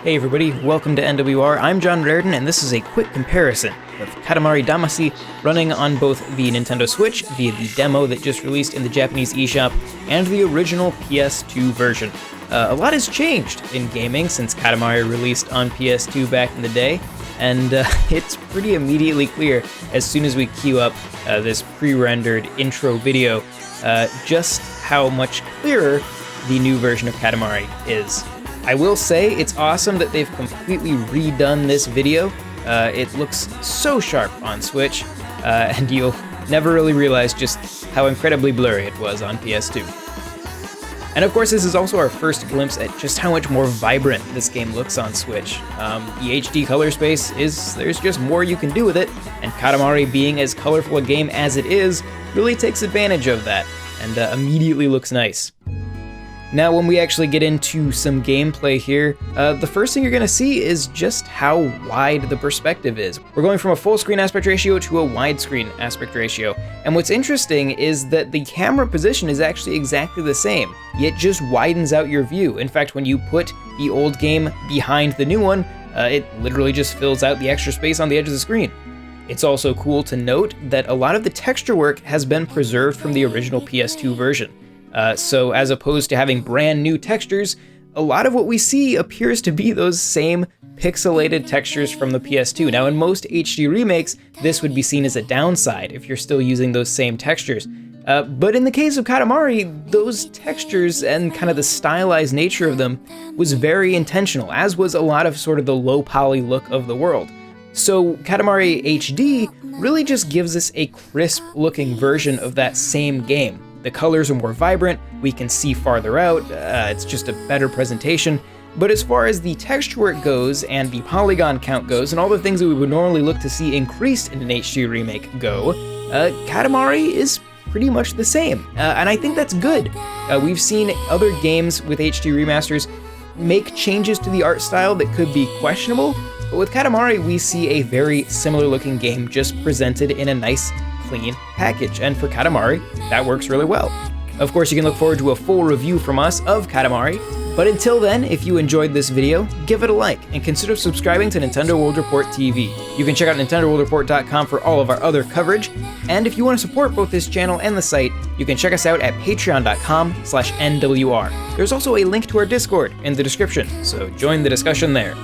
Hey everybody, welcome to NWR. I'm John Reardon, and this is a quick comparison of Katamari Damacy running on both the Nintendo Switch via the demo that just released in the Japanese eShop and the original PS2 version. A lot has changed in gaming since Katamari released on PS2 back in the day, and it's pretty immediately clear as soon as we queue up this pre-rendered intro video just how much clearer the new version of Katamari is. I will say it's awesome that they've completely redone this video. It looks so sharp on Switch, and you'll never really realize just how incredibly blurry it was on PS2. And of course, this is also our first glimpse at just how much more vibrant this game looks on Switch. The HD color space there's just more you can do with it, and Katamari being as colorful a game as it is really takes advantage of that, and immediately looks nice. Now, when we actually get into some gameplay here, the first thing you're going to see is just how wide the perspective is. We're going from a full screen aspect ratio to a widescreen aspect ratio, and what's interesting is that the camera position is actually exactly the same, yet just widens out your view. In fact, when you put the old game behind the new one, it literally just fills out the extra space on the edge of the screen. It's also cool to note that a lot of the texture work has been preserved from the original PS2 version. So as opposed to having brand new textures, a lot of what we see appears to be those same pixelated textures from the PS2. Now, in most HD remakes, this would be seen as a downside if you're still using those same textures. But in the case of Katamari, those textures and kind of the stylized nature of them was very intentional, as was a lot of sort of the low poly look of the world. So Katamari HD really just gives us a crisp looking version of that same game. The colors are more vibrant, we can see farther out, it's just a better presentation. But as far as the texture work goes, and the polygon count goes, and all the things that we would normally look to see increased in an HD remake go, Katamari is pretty much the same. And I think that's good. We've seen other games with HD remasters make changes to the art style that could be questionable, but with Katamari we see a very similar looking game just presented in a nice, clean package, and for Katamari, that works really well. Of course, you can look forward to a full review from us of Katamari, but until then, if you enjoyed this video, give it a like, and consider subscribing to Nintendo World Report TV. You can check out NintendoWorldReport.com for all of our other coverage, and if you want to support both this channel and the site, you can check us out at patreon.com/NWR. There's also a link to our Discord in the description, so join the discussion there.